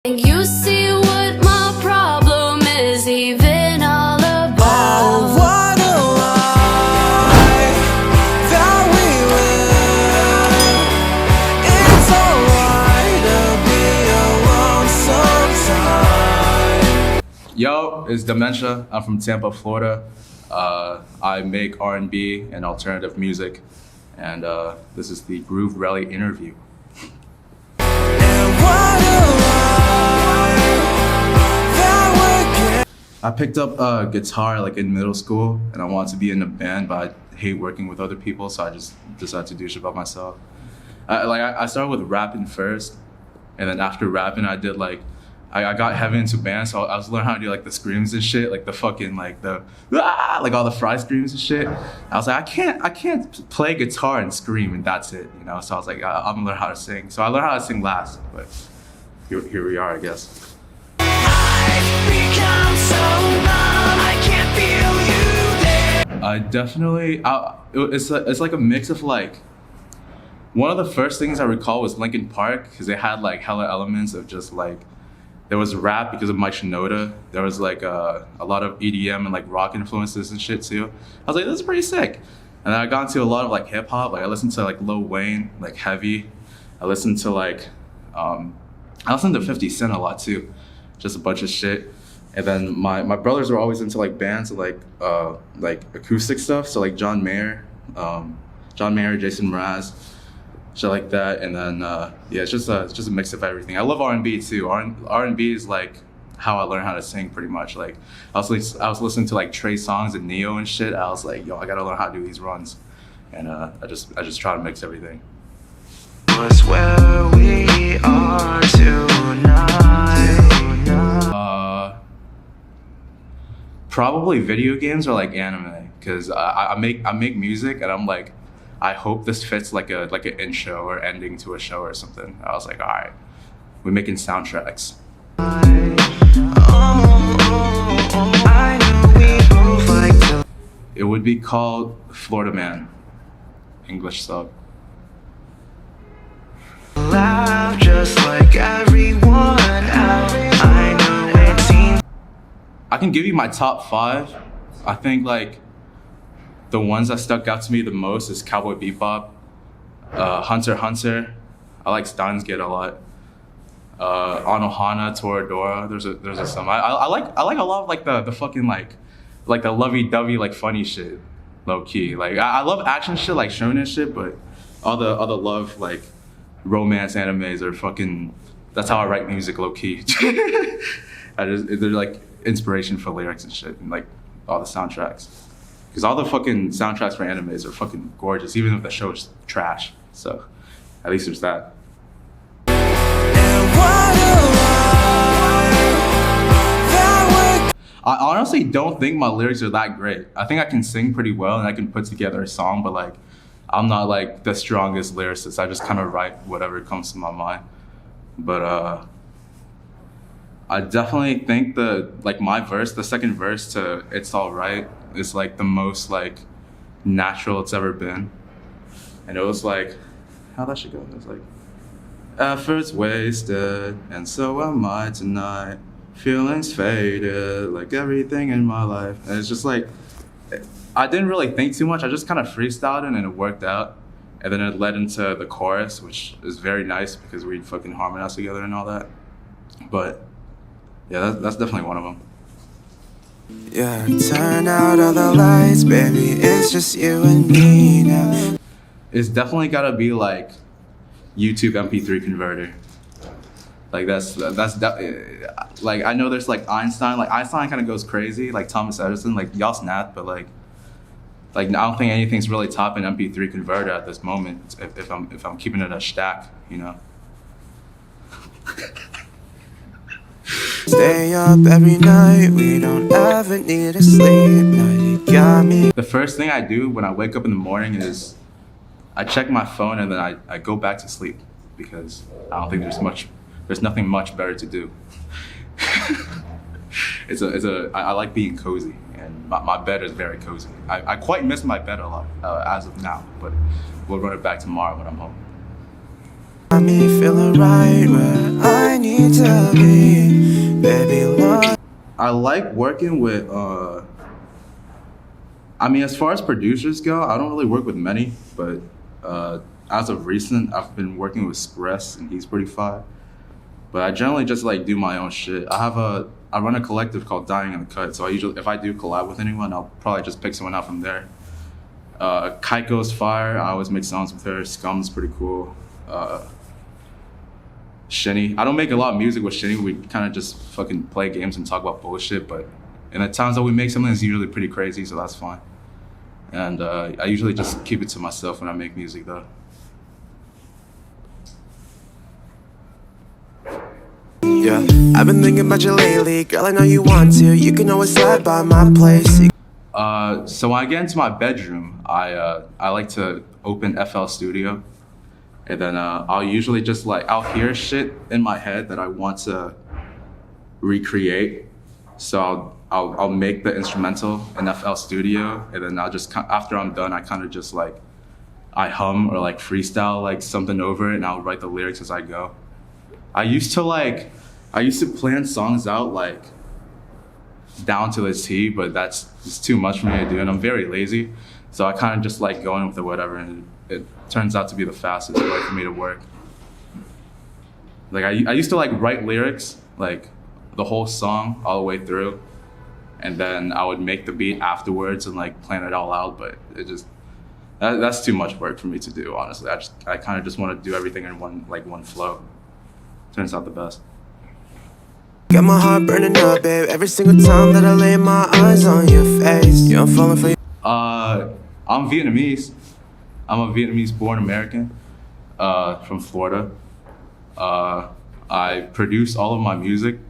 You see what my problem is even all about. Oh, what a life that we live. It's alright to be alone sometimes. Yo, it's Demxntia. I'm from Tampa, Florida. I make R&B and alternative music, and this is the Grooverelly Interview. And what a life that I picked up guitar like in middle school, and I wanted to be in a band, but I hate working with other people, so I just decided to do shit by myself. I started with rapping first, and then after rapping, I did like I got heavy into bands, so I was learning how to do like the screams and shit, like the fucking like the like all the fry screams and shit. I was like, I can't play guitar and scream and that's it, you know. So I was like, I'm gonna learn how to sing. So I learned how to sing last, but here we are, I guess. I've become so numb, I can't feel you there. I definitely, it's like a mix of like, one of the first things I recall was Linkin Park, because they had like hella elements of just like, there was rap because of Mike Shinoda. There was like a lot of EDM and like rock influences and shit too. I was like, this is pretty sick. And then I got into a lot of like hip hop. Like I listened to like Lil Wayne, like Heavy. I listened to like, I listened to 50 Cent a lot too. Just a bunch of shit. And then my brothers were always into like bands of like acoustic stuff. So like John Mayer, Jason Mraz, shit like that. And then yeah, it's just a mix of everything. I love R&B too. R&B is like how I learned how to sing pretty much. Like I was listening to like Trey Songz and Neo and shit. I was like, yo, I gotta learn how to do these runs. And I just try to mix everything. Was where we are tonight. Probably video games or like anime, because I make music and I'm like, I hope this fits like an intro or ending to a show or something. I was like, all right, we're making soundtracks. It would be called Florida Man, English sub. Loud just like everyone else. I know it seems. I can give you my top 5. I think like the ones that stuck out to me the most is Cowboy Bebop, Hunter x Hunter. I like Steins Gate a lot. Anohana, Toradora. There's a some. I like a lot of like the fucking like the lovey-dovey like funny shit, low key. Like I love action shit like shonen shit, but all the love like romance animes are fucking. That's how I write music, low key. They're like inspiration for lyrics and shit, and like all the soundtracks. Because all the fucking soundtracks for animes are fucking gorgeous, even if the show is trash. So, at least there's that. I honestly don't think my lyrics are that great. I think I can sing pretty well and I can put together a song, but like, I'm not like the strongest lyricist. I just kind of write whatever comes to my mind. But I definitely think my verse, the second verse to It's Alright, is like the most like natural it's ever been. And it was like, how'd that shit go? It was like, efforts wasted, and so am I tonight. Feelings faded, like everything in my life. And it's just like, I didn't really think too much. I just kind of freestyled it and it worked out. And then it led into the chorus, which is very nice because we fucking harmonized together and all that. But yeah, that's definitely one of them. Yeah, turn out all the lights, baby. It's just you and me now. It's definitely gotta be like YouTube MP3 converter. Like that's like I know there's like Einstein. Like Einstein kind of goes crazy. Like Thomas Edison. Like y'all snap, but like I don't think anything's really topping MP3 converter at this moment. If I'm keeping it a stack, you know. Stay up every night, we don't ever need to sleep. Now you got me. The first thing I do when I wake up in the morning is I check my phone and then I go back to sleep because I don't think there's nothing much better to do. I like being cozy, and my bed is very cozy. I quite miss my bed a lot as of now, but we'll run it back tomorrow when I'm home. Got me feeling right where I need to be. Baby, love. I like working with. I mean, as far as producers go, I don't really work with many, but as of recent, I've been working with Spress, and he's pretty fire. But I generally just like do my own shit. I run a collective called Dying in the Cut, so I usually, if I do collab with anyone, I'll probably just pick someone out from there. Kaiko's fire. I always make songs with her. Scum's pretty cool. Shinny. I don't make a lot of music with Shinny. We kind of just fucking play games and talk about bullshit, but in the times that we make something, it's usually pretty crazy, so that's fine. And I usually just keep it to myself when I make music, though. Yeah, I've been thinking about you lately. Girl, I know you want to. You can always slide by my place. So when I get into my bedroom, I like to open FL Studio, and then I'll usually just like, I'll hear shit in my head that I want to recreate. So I'll make the instrumental in FL Studio, and then I'll just, after I'm done, I kind of just like, I hum or like freestyle like something over it, and I'll write the lyrics as I go. I used to plan songs out like down to the T, but that's just too much for me to do, and I'm very lazy. So I kind of just like going with it, whatever, and it turns out to be the fastest way for me to work. Like I used to like write lyrics, like the whole song all the way through, and then I would make the beat afterwards and like plan it all out, but it just, that's too much work for me to do, honestly. I kind of just want to do everything in one flow. Turns out the best. Got my heart burning up, babe. Every single time that I lay my eyes on your face, yeah, I'm falling for you. I'm Vietnamese. I'm a Vietnamese-born American from Florida. I produce all of my music,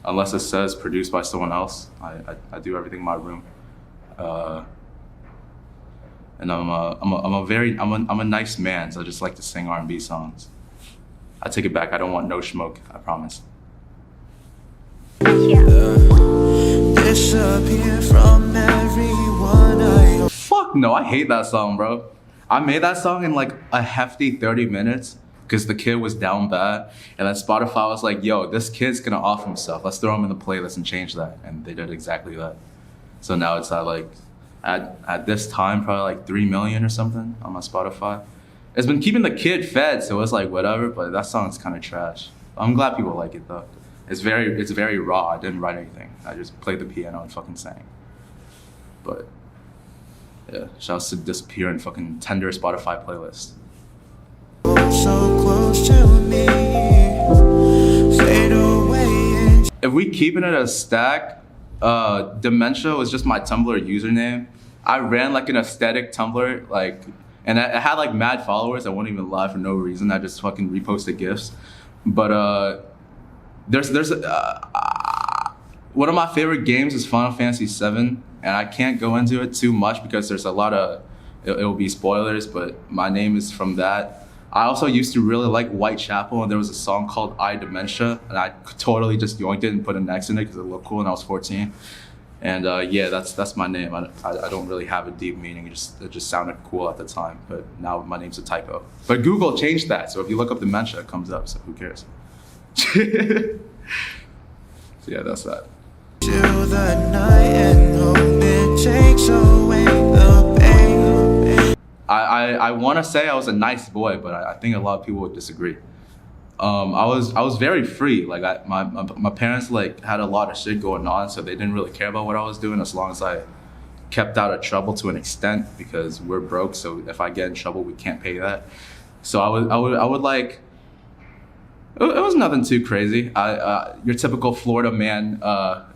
unless it says produced by someone else. I do everything in my room. And I'm a nice man, so I just like to sing R&B songs. I take it back. I don't want no smoke. I promise. Disappear from everyone. Fuck no, I hate that song, bro. I made that song in like a hefty 30 minutes because the kid was down bad, and then Spotify was like, yo, this kid's gonna off himself. Let's throw him in the playlist and change that. And they did exactly that. So now it's at like, at this time, probably like 3 million or something on my Spotify. It's been keeping the kid fed, so it's like whatever, but that song's kind of trash. I'm glad people like it though. It's very raw. I didn't write anything. I just played the piano and fucking sang. But yeah, shouts to Dissapear and fucking tender Spotify playlist. So close to me. Fade away. If we keeping it a stack, Demxntia was just my Tumblr username. I ran like an aesthetic Tumblr, like, and I had like mad followers. I won't even lie for no reason. I just fucking reposted GIFs. But there's one of my favorite games is Final Fantasy VII, and I can't go into it too much because there's a lot of, it will be spoilers, but my name is from that. I also used to really like Whitechapel, and there was a song called I Demxntia, and I totally just yoinked it and put an X in it because it looked cool, and I was 14. And yeah, that's my name. I don't really have a deep meaning. It just sounded cool at the time, but now my name's a typo. But Google changed that, so if you look up Demxntia, it comes up, so who cares? So yeah, that's that. To the night and hope it takes away the pain. I want to say I was a nice boy, but I think a lot of people would disagree. I was very free. Like my parents like had a lot of shit going on, so they didn't really care about what I was doing as long as I kept out of trouble to an extent, because we're broke. So if I get in trouble, we can't pay that. So I would like. It was nothing too crazy. Your typical Florida man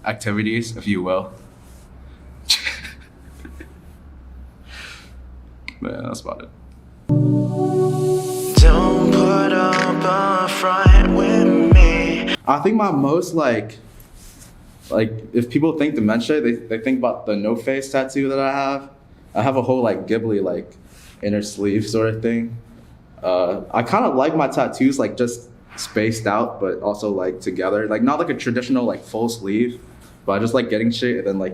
activities, if you will. But yeah, that's about it. Don't put up a front with me. I think my most like if people think Demxntia, they think about the no face tattoo that I have. I have a whole like Ghibli like inner sleeve sort of thing. I kind of like my tattoos like just spaced out, but also like together, like not like a traditional like full sleeve, but I just like getting shit and then like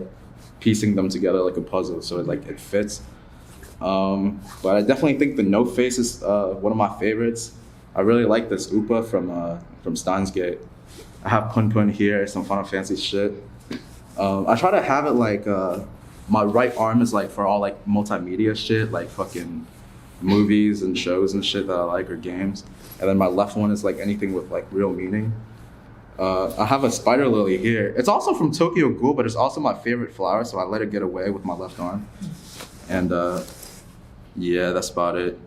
piecing them together like a puzzle, so it fits. But I definitely think the no face is one of my favorites. I really like this Upa from Steins Gate. I have Pun Pun here, some Final Fantasy shit. I try to have it like my right arm is like for all like multimedia shit, like fucking movies and shows and shit that I like or games, and then my left one is like anything with like real meaning. I have a spider lily here. It's also from Tokyo Ghoul, but it's also my favorite flower, so I let it get away with my left arm. And yeah, that's about it.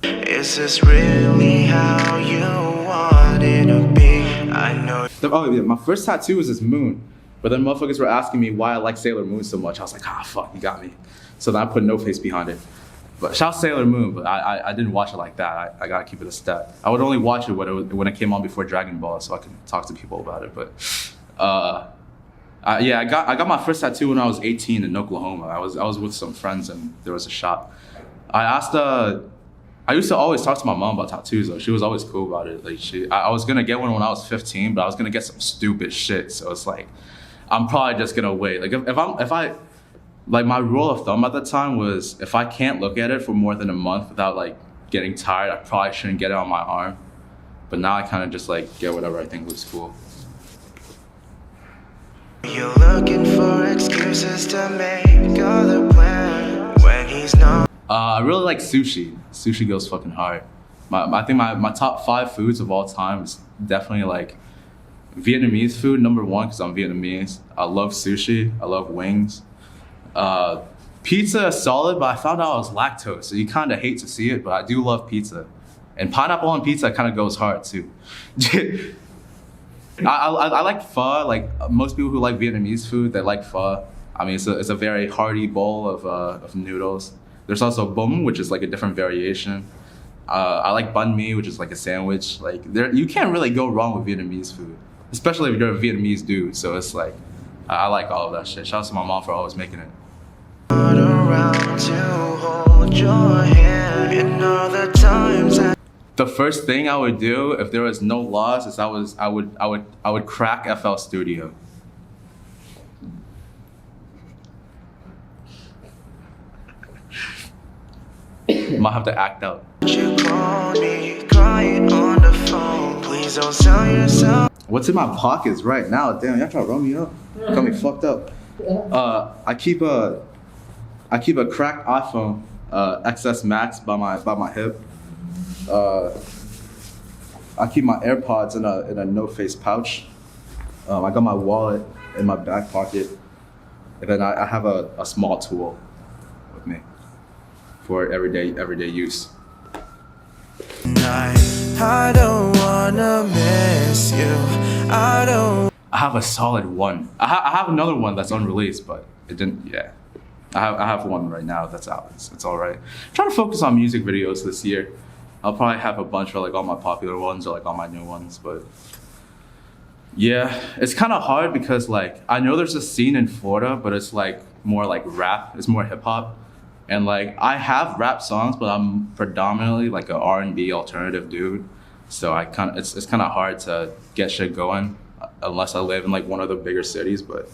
Is this really how you want it to be? I know. Oh yeah, my first tattoo was this moon, but then motherfuckers were asking me why I like Sailor Moon so much. I was like, fuck, you got me. So then I put no face behind it. But shout out Sailor Moon, but I didn't watch it like that. I gotta keep it a stat. I would only watch it when it came on before Dragon Ball, so I can talk to people about it. But yeah, I got my first tattoo when I was 18 in Oklahoma. I was with some friends and there was a shop. I used to always talk to my mom about tattoos though. She was always cool about it. Like I was gonna get one when I was 15, but I was gonna get some stupid shit. So it's like, I'm probably just gonna wait. Like if I like my rule of thumb at the time was if I can't look at it for more than a month without like getting tired, I probably shouldn't get it on my arm. But now I kind of just like get whatever I think looks cool. You're looking for excuses to make other plans when he's not. I really like sushi. Sushi goes fucking hard. I think my top 5 foods of all time is definitely like Vietnamese food, number 1, because I'm Vietnamese. I love sushi. I love wings. Pizza is solid, but I found out I was lactose, so you kind of hate to see it, but I do love pizza. And pineapple on pizza kind of goes hard too. I like pho. Like most people who like Vietnamese food, they like pho. I mean, it's a very hearty bowl of noodles. There's also bum, which is like a different variation. I like banh mi, which is like a sandwich. Like you can't really go wrong with Vietnamese food, especially if you're a Vietnamese dude. So it's like, I like all of that shit. Shout out to my mom for always making it. Around to hold your hand in all the times. The first thing I would do if there was no laws is I would crack FL Studio. Might have to act out. You call me crying on the phone. Please don't sell yourself. What's in my pockets right now? Damn, y'all trying to run me up? Got me fucked up. I keep a cracked iPhone XS Max by my hip. I keep my AirPods in a no face pouch. I got my wallet in my back pocket, and then I have a small tool with me for everyday use. I don't wanna miss you. I have a solid one. I have another one that's unreleased, but it didn't. Yeah, I have one right now that's out. It's all right. I'm trying to focus on music videos this year. I'll probably have a bunch of like all my popular ones or like all my new ones, but yeah, it's kind of hard because like I know there's a scene in Florida, but it's like more like rap. It's more hip hop, and like I have rap songs, but I'm predominantly like an R&B alternative dude. So it's kind of hard to get shit going unless I live in like one of the bigger cities. But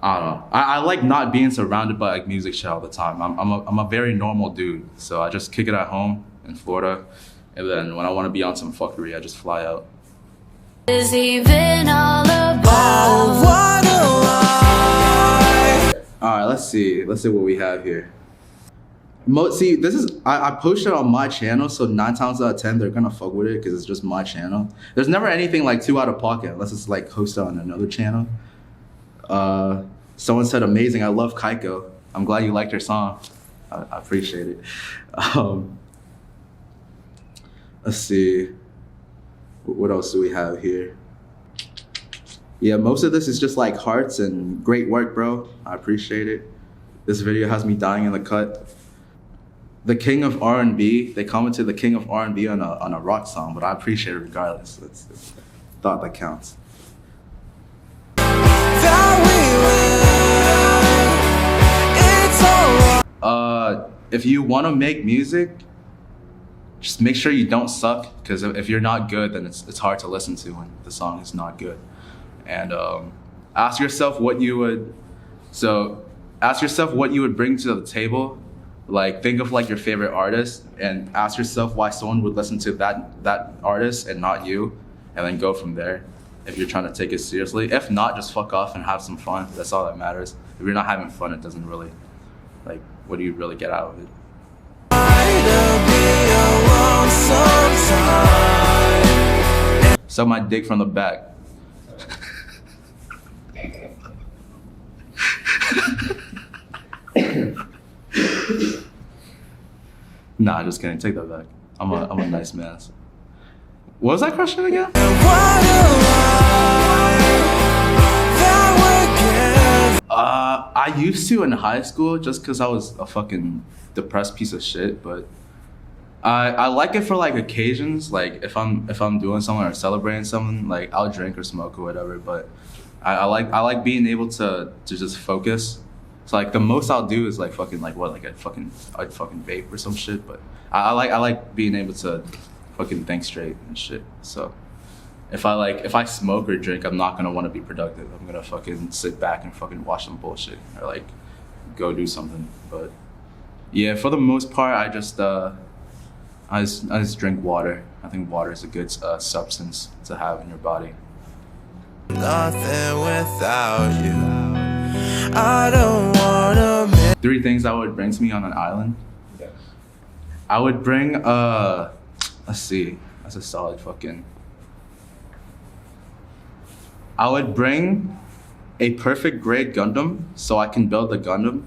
I don't know. I like not being surrounded by like music shit all the time. I'm a very normal dude, so I just kick it at home in Florida, and then when I want to be on some fuckery, I just fly out. Is even all about. All right, let's see what we have here. See, this is I post it on my channel, so 9 times out of 10 they're gonna fuck with it because it's just my channel. There's never anything like too out of pocket unless it's like hosted on another channel. Someone said amazing. I love Kaiko. I'm glad you liked her song. I appreciate it. Let's see. What else do we have here? Yeah, most of this is just like hearts and great work, bro. I appreciate it. This video has me dying in the cut. The king of R&B. They commented the king of R&B on a rock song, but I appreciate it regardless. It's thought that counts. If you want to make music, just make sure you don't suck, because if you're not good, then it's hard to listen to when the song is not good. And ask yourself what you would bring to the table Like think of like your favorite artist and ask yourself why someone would listen to that artist and not you, and then go from there. If you're trying to take it seriously, if not, just fuck off and have some fun. That's all that matters. If you're not having fun, it doesn't really, like, what do you really get out of it? Suck my dick from the back. Nah, just kidding. Take that back. I'm a nice man. What was that question again? I used to in high school just because I was a fucking depressed piece of shit, but I like it for like occasions, like if I'm doing something or celebrating something, like I'll drink or smoke or whatever, but I like being able to just focus. So like the most I'll do is like fucking like what, like I'd fucking vape or some shit, but I like being able to fucking think straight and shit. So if I smoke or drink, I'm not gonna want to be productive. I'm gonna fucking sit back and fucking watch some bullshit or like go do something. But yeah, for the most part, I just drink water. I think water is a good substance to have in your body. Nothing without you. I don't wanna miss. 3 things I would bring to me on an island. Yeah. I would bring let's see, that's a solid fucking. I would bring a perfect grade Gundam so I can build the Gundam.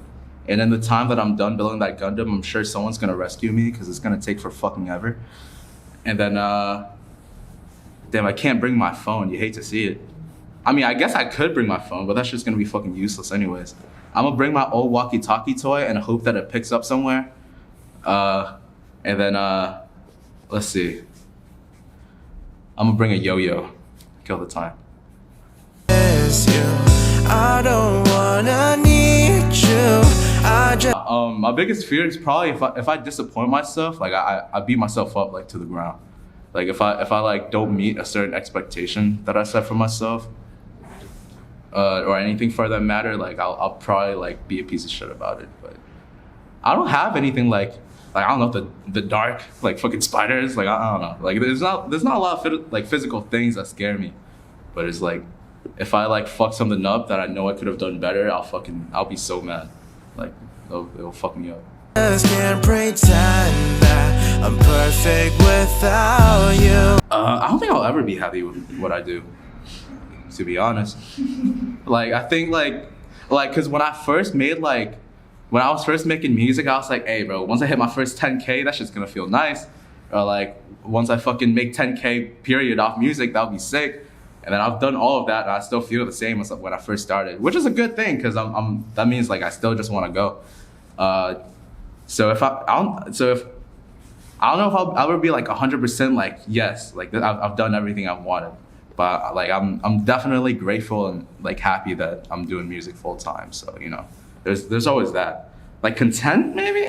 And in the time that I'm done building that Gundam, I'm sure someone's gonna rescue me because it's gonna take for fucking ever. And then, damn, I can't bring my phone. You hate to see it. I mean, I guess I could bring my phone, but that's just gonna be fucking useless anyways. I'm gonna bring my old walkie-talkie toy and hope that it picks up somewhere. And then, let's see. I'm gonna bring a yo-yo. Kill the time. I don't wanna need you. My biggest fear is probably if I disappoint myself, like I beat myself up like to the ground. Like if I like don't meet a certain expectation that I set for myself, or anything for that matter, like I'll probably like be a piece of shit about it. But I don't have anything like I don't know, the dark like fucking spiders, like I don't know, like there's not a lot of like physical things that scare me, but it's like if I like fuck something up that I know I could have done better, I'll be so mad, like it'll fuck me up. Just can't pretend that I'm perfect without you. I don't think I'll ever be happy with what I do, to be honest. Like I think like cause when I was first making music, I was like, hey bro, once I hit my first 10K, that shit's gonna feel nice. Or like once I fucking make 10K period off music, that'll be sick. And then I've done all of that and I still feel the same as when I first started, which is a good thing because that means like I still just want to go. So I don't know if I'll ever be like 100% like yes, like I've done everything I've wanted, but like I'm definitely grateful and like happy that I'm doing music full time. So you know, there's always that, like content maybe,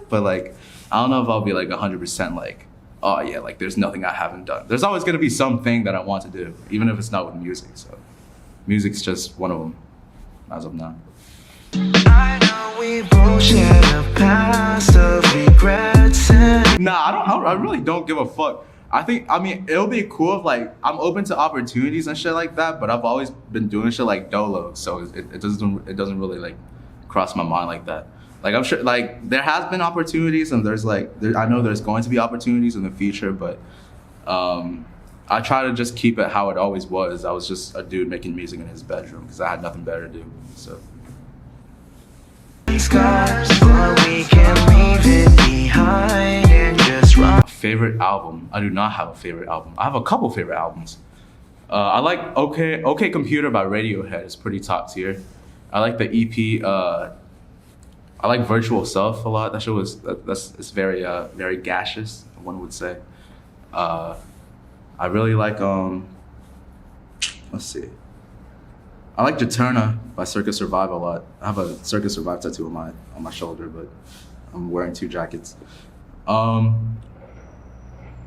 but like I don't know if I'll be like 100% like, oh yeah, like there's nothing I haven't done. There's always gonna be something that I want to do, even if it's not with music. So music's just one of them as of now. I know we both share a past of regrets. Nah, I really don't give a fuck. I mean, it'll be cool if like I'm open to opportunities and shit like that, but I've always been doing shit like dolo, so it doesn't really like cross my mind like that. Like I'm sure like there has been opportunities and I know there's going to be opportunities in the future, but I try to just keep it how it always was. I was just a dude making music in his bedroom because I had nothing better to do. So. Scars, but we can leave it behind and just run. Favorite album? I do not have a favorite album. I have a couple favorite albums. I like OK Computer by Radiohead. It's pretty top tier. I like the EP. I like Virtual Self a lot. That show it's very gaseous, one would say. I really like let's see. I like Jaturna by Circus Survive a lot. I have a Circus Survive tattoo on my shoulder, but I'm wearing 2 jackets.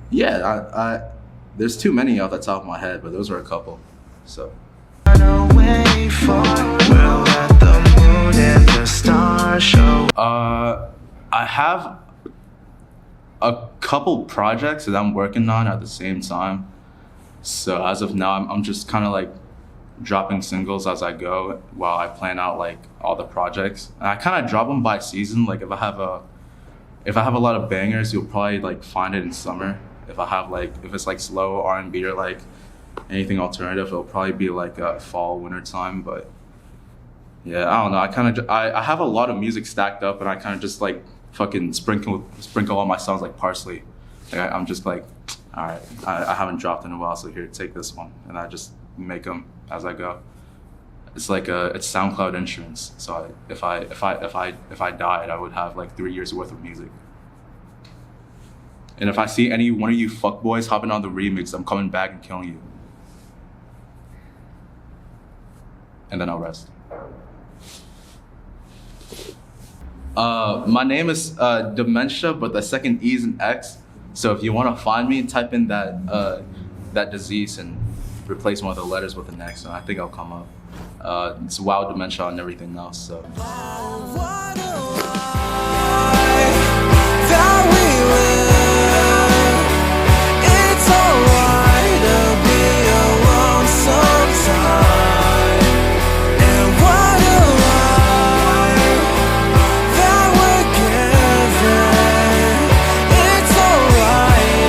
Yeah, there's too many off the top of my head, but those are a couple. So. Away far, we'll let the moon and the stars show. I I have a couple projects that I'm working on at the same time. So as of now, I'm just kind of like dropping singles as I go while I plan out like all the projects. And I kind of drop them by season. Like if I have a lot of bangers, you'll probably like find it in summer. If it's like slow R&B or like anything alternative, it'll probably be like fall, winter time. But yeah, I don't know. I have a lot of music stacked up, and I kind of just like fucking sprinkle all my songs like parsley. Like I'm just like, all right, I haven't dropped in a while, so here, take this one, and I just make them as I go. It's like it's SoundCloud insurance. So if I died, I would have like 3 years worth of music. And if I see any one of you fuckboys hopping on the remix, I'm coming back and killing you. And then I'll rest. My name is Demxntia, but the second E is an X. So if you want to find me, type in that disease and replace one of the letters with an X, and I think I'll come up. It's wild dementia and everything else. So.